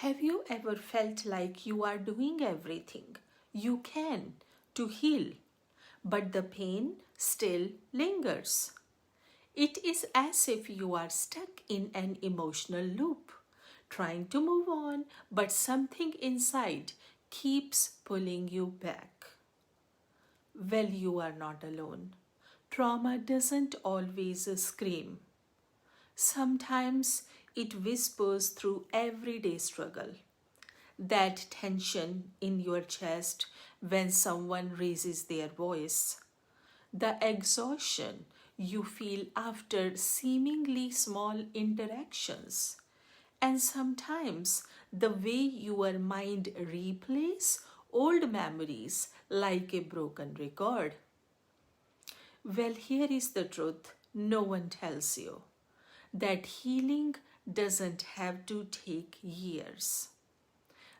Have you ever felt like you are doing everything you can to heal, but the pain still lingers? It is as if you are stuck in an emotional loop, trying to move on, but something inside keeps pulling you back. Well, you are not alone. Trauma doesn't always scream. Sometimes it whispers through everyday struggle. That tension in your chest when someone raises their voice, the exhaustion you feel after seemingly small interactions, and sometimes the way your mind replays old memories like a broken record. Well, here is the truth no one tells you that healing doesn't have to take years.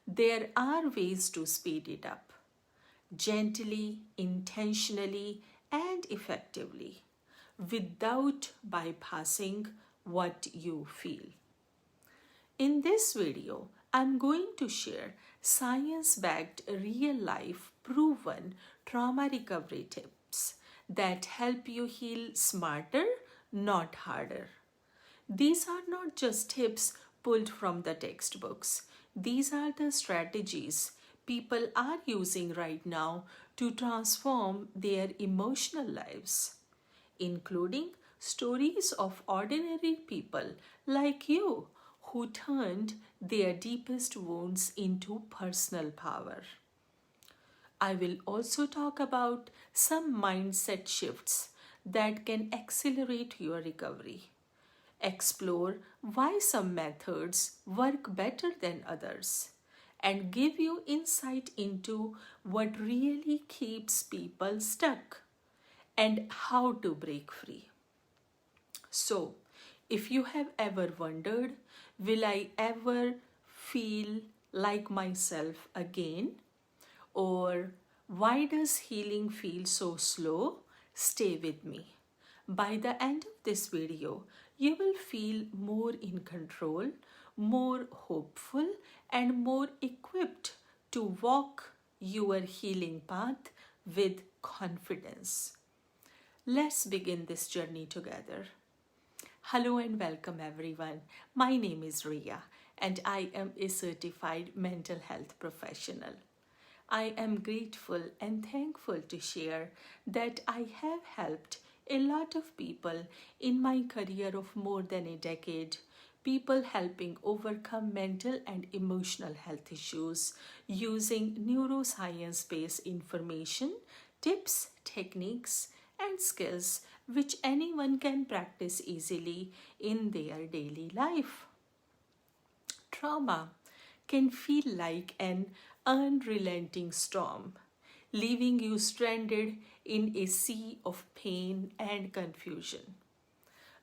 There are ways to speed it up gently, intentionally, and effectively without bypassing what you feel. In this video, I'm going to share science backed, real life, proven trauma recovery tips that help you heal smarter, not harder. These are not just tips pulled from the textbooks. These are the strategies people are using right now to transform their emotional lives, including stories of ordinary people like you who turned their deepest wounds into personal power. I will also talk about some mindset shifts that can accelerate your recovery. Explore why some methods work better than others, and give you insight into what really keeps people stuck and how to break free. So, if you have ever wondered, will I ever feel like myself again? Or why does healing feel so slow? Stay with me. By the end of this video, you will feel more in control, more hopeful, and more equipped to walk your healing path with confidence. Let's begin this journey together. Hello and welcome everyone. My name is Ria and I am a certified mental health professional. I am grateful and thankful to share that I have helped a lot of people in my career of more than a decade. People helping overcome mental and emotional health issues using neuroscience based information, tips, techniques, and skills which anyone can practice easily in their daily life. Trauma can feel like an unrelenting storm, leaving you stranded in a sea of pain and confusion.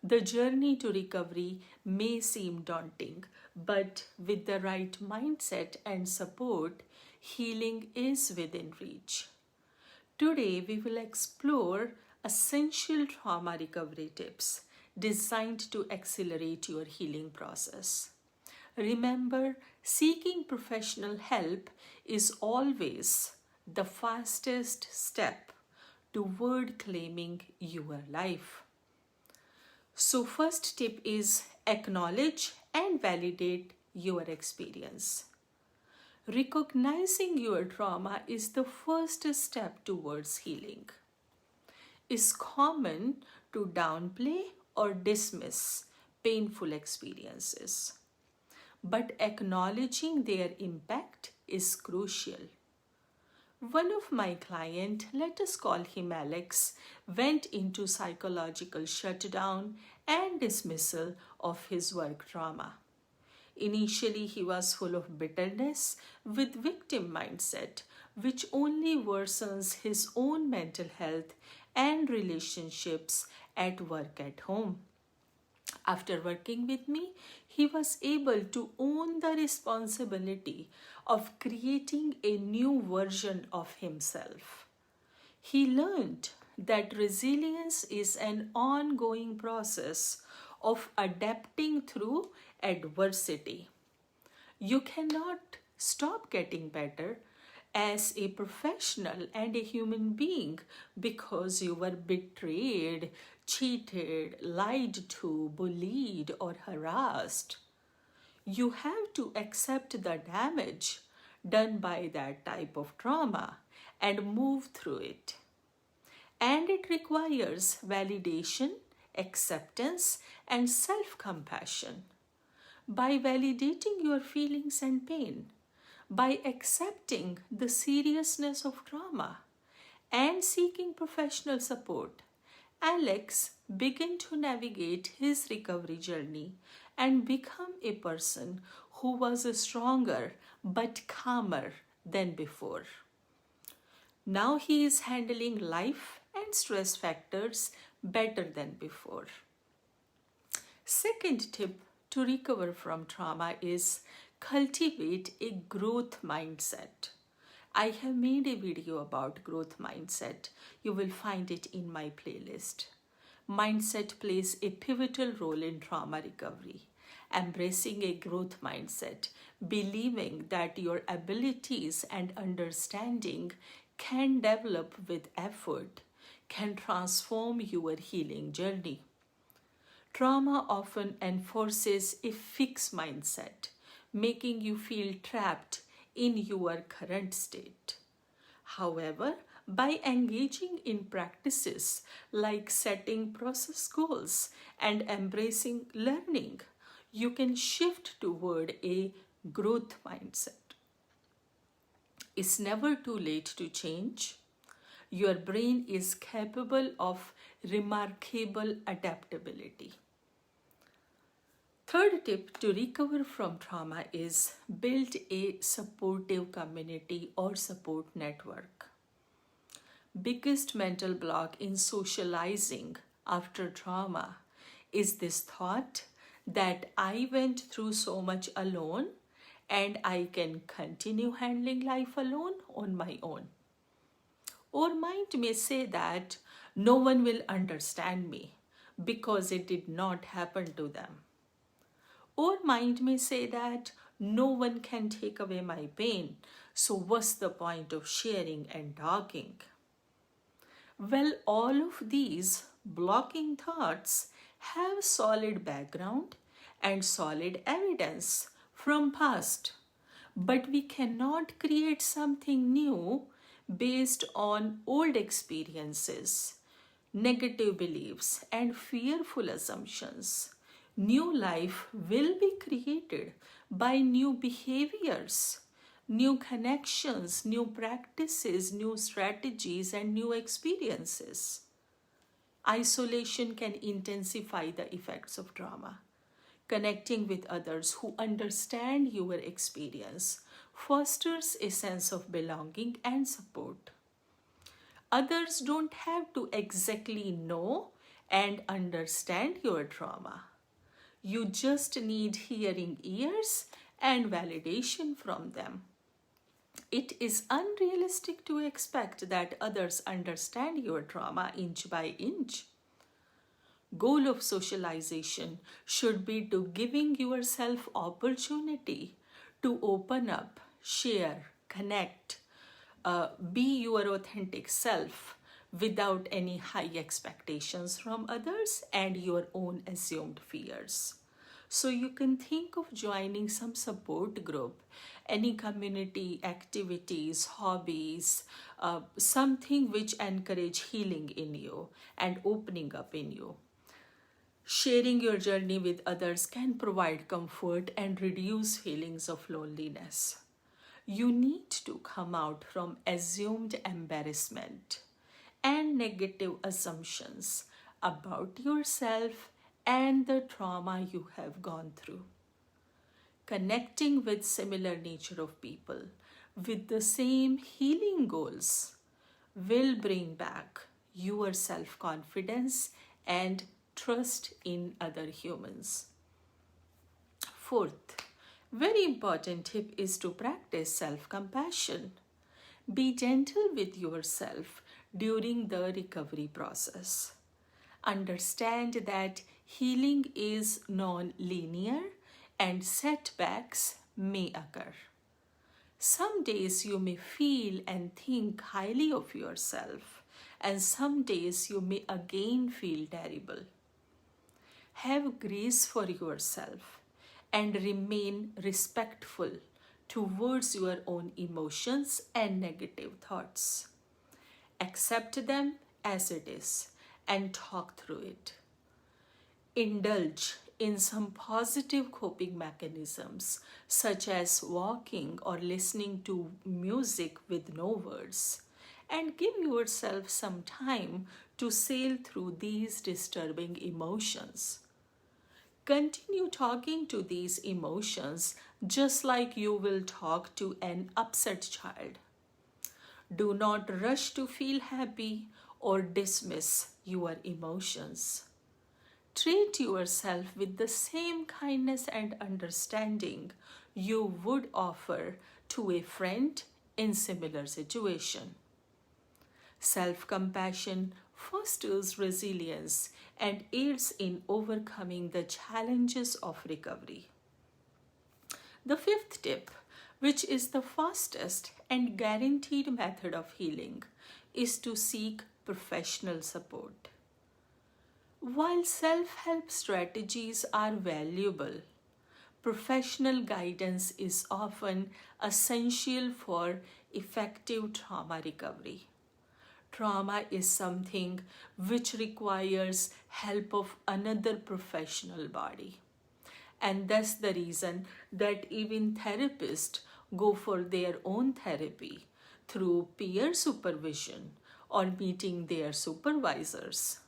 The journey to recovery may seem daunting, but with the right mindset and support, healing is within reach. Today, we will explore essential trauma recovery tips designed to accelerate your healing process. Remember, seeking professional help is always the fastest step toward claiming your life. So, first tip is acknowledge and validate your experience. Recognizing your trauma is the first step towards healing. It's common to downplay or dismiss painful experiences, but acknowledging their impact is crucial. One of my clients, let us call him Alex, went into psychological shutdown and dismissal of his work trauma. Initially, he was full of bitterness with victim mindset, which only worsens his own mental health and relationships at work at home. After working with me, he was able to own the responsibility of creating a new version of himself. He learned that resilience is an ongoing process of adapting through adversity. You cannot stop getting better as a professional and a human being because you were betrayed, cheated, lied to, bullied, or harassed. You have to accept the damage done by that type of trauma and move through it. And it requires validation, acceptance, and self compassion. By validating your feelings and pain, by accepting the seriousness of trauma, and seeking professional support, Alex began to navigate his recovery journey and become a person who was stronger but calmer than before. Now he is handling life and stress factors better than before. Second tip to recover from trauma is cultivate a growth mindset. I have made a video about growth mindset. You will find it in my playlist. Mindset plays a pivotal role in trauma recovery. Embracing a growth mindset, believing that your abilities and understanding can develop with effort, can transform your healing journey. Trauma often enforces a fixed mindset, making you feel trapped in your current state. However, by engaging in practices like setting process goals and embracing learning, you can shift toward a growth mindset. It's never too late to change. Your brain is capable of remarkable adaptability. Third tip to recover from trauma is build a supportive community or support network. Biggest mental block in socializing after trauma is this thought that I went through so much alone and I can continue handling life alone on my own. Or mind may say that no one will understand me because it did not happen to them. Or mind may say that no one can take away my pain, so what's the point of sharing and talking? Well, all of these blocking thoughts have solid background and solid evidence from past, but we cannot create something new based on old experiences, negative beliefs, and fearful assumptions. New life will be created by new behaviors, new connections, new practices, new strategies, and new experiences. Isolation can intensify the effects of trauma. Connecting with others who understand your experience fosters a sense of belonging and support. Others don't have to exactly know and understand your trauma. You just need hearing ears and validation from them. It is unrealistic to expect that others understand your trauma inch by inch. Goal of socialization should be to giving yourself opportunity to open up, share, connect, be your authentic self without any high expectations from others and your own assumed fears. So you can think of joining some support group, any community activities, hobbies, something which encourage healing in you and opening up in you. Sharing your journey with others can provide comfort and reduce feelings of loneliness. You need to come out from assumed embarrassment and negative assumptions about yourself and the trauma you have gone through. Connecting with similar nature of people with the same healing goals will bring back your self-confidence and trust in other humans. Fourth, very important tip is to practice self-compassion. Be gentle with yourself during the recovery process. Understand that healing is non-linear and setbacks may occur. Some days you may feel and think highly of yourself, and some days you may again feel terrible. Have grace for yourself and remain respectful towards your own emotions and negative thoughts. Accept them as it is and talk through it. Indulge in some positive coping mechanisms such as walking or listening to music with no words, and give yourself some time to sail through these disturbing emotions. Continue talking to these emotions just like you will talk to an upset child. Do not rush to feel happy or dismiss your emotions. Treat yourself with the same kindness and understanding you would offer to a friend in similar situation. Self-compassion fosters resilience and aids in overcoming the challenges of recovery. The fifth tip, which is the fastest and guaranteed method of healing, is to seek professional support. While self-help strategies are valuable, professional guidance is often essential for effective trauma recovery. Trauma is something which requires help of another professional body. And that's the reason that even therapists go for their own therapy through peer supervision or meeting their supervisors.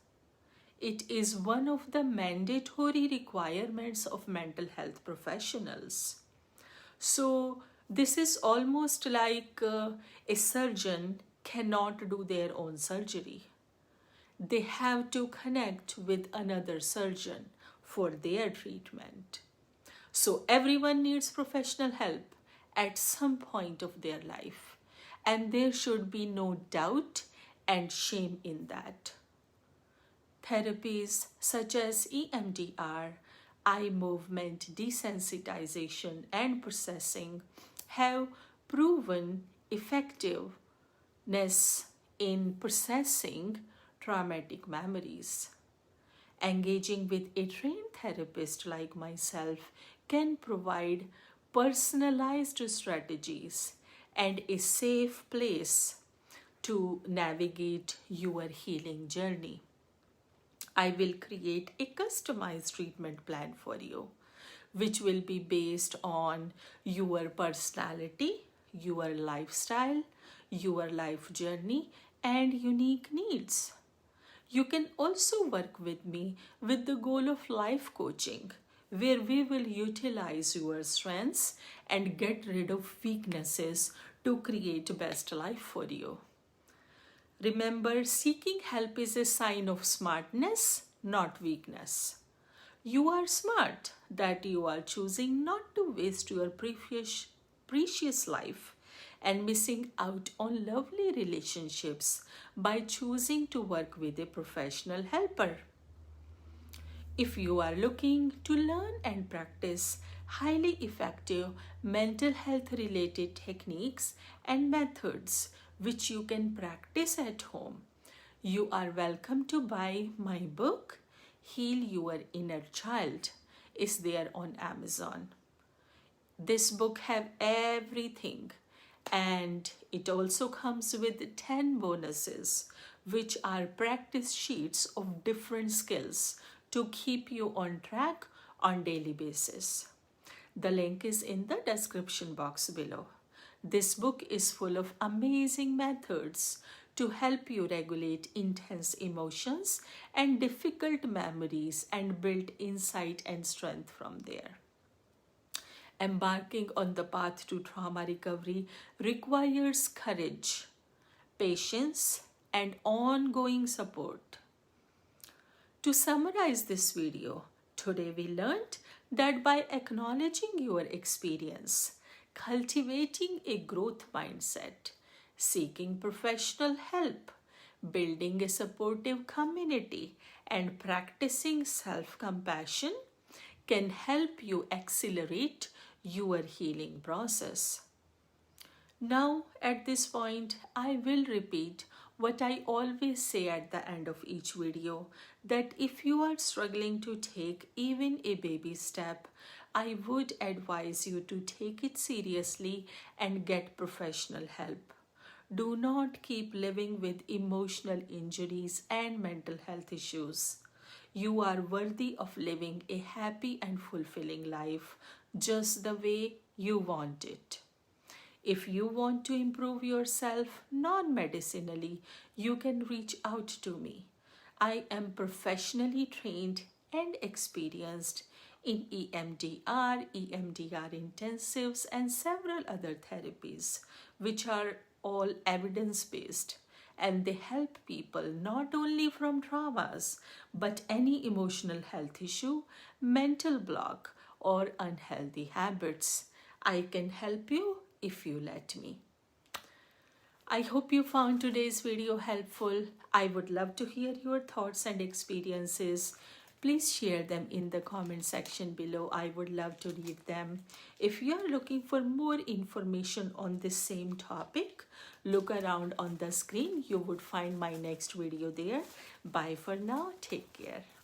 It is one of the mandatory requirements of mental health professionals. So, this is almost like a surgeon cannot do their own surgery. They have to connect with another surgeon for their treatment. So everyone needs professional help at some point of their life, and there should be no doubt and shame in that. Therapies such as EMDR, eye movement desensitization and processing have proven effectiveness in processing traumatic memories. Engaging with a trained therapist like myself can provide personalized strategies and a safe place to navigate your healing journey. I will create a customized treatment plan for you, which will be based on your personality, your lifestyle, your life journey, and unique needs. You can also work with me with the goal of life coaching, where we will utilize your strengths and get rid of weaknesses to create best life for you. Remember, seeking help is a sign of smartness, not weakness. You are smart that you are choosing not to waste your precious life and missing out on lovely relationships by choosing to work with a professional helper. If you are looking to learn and practice highly effective mental health related techniques and methods which you can practice at home, you are welcome to buy my book, Heal Your Inner Child. Is there on Amazon. This book have everything, and it also comes with 10 bonuses, which are practice sheets of different skills to keep you on track on daily basis. The link is in the description box below. This book is full of amazing methods to help you regulate intense emotions and difficult memories and build insight and strength from there. Embarking on the path to trauma recovery requires courage, patience, and ongoing support. To summarize this video, today we learned that by acknowledging your experience, cultivating a growth mindset, seeking professional help, building a supportive community, and practicing self-compassion can help you accelerate your healing process. Now, at this point, I will repeat what I always say at the end of each video, that if you are struggling to take even a baby step, I would advise you to take it seriously and get professional help. Do not keep living with emotional injuries and mental health issues. You are worthy of living a happy and fulfilling life just the way you want it. If you want to improve yourself non medicinally, you can reach out to me. I am professionally trained and experienced in EMDR, EMDR intensives, and several other therapies, which are all evidence based. And they help people not only from traumas, but any emotional health issue, mental block, or unhealthy habits. I can help you if you let me. I hope you found today's video helpful. I would love to hear your thoughts and experiences. Please share them in the comment section below. I would love to read them. If you are looking for more information on this same topic, look around on the screen. You would find my next video there. Bye for now. Take care.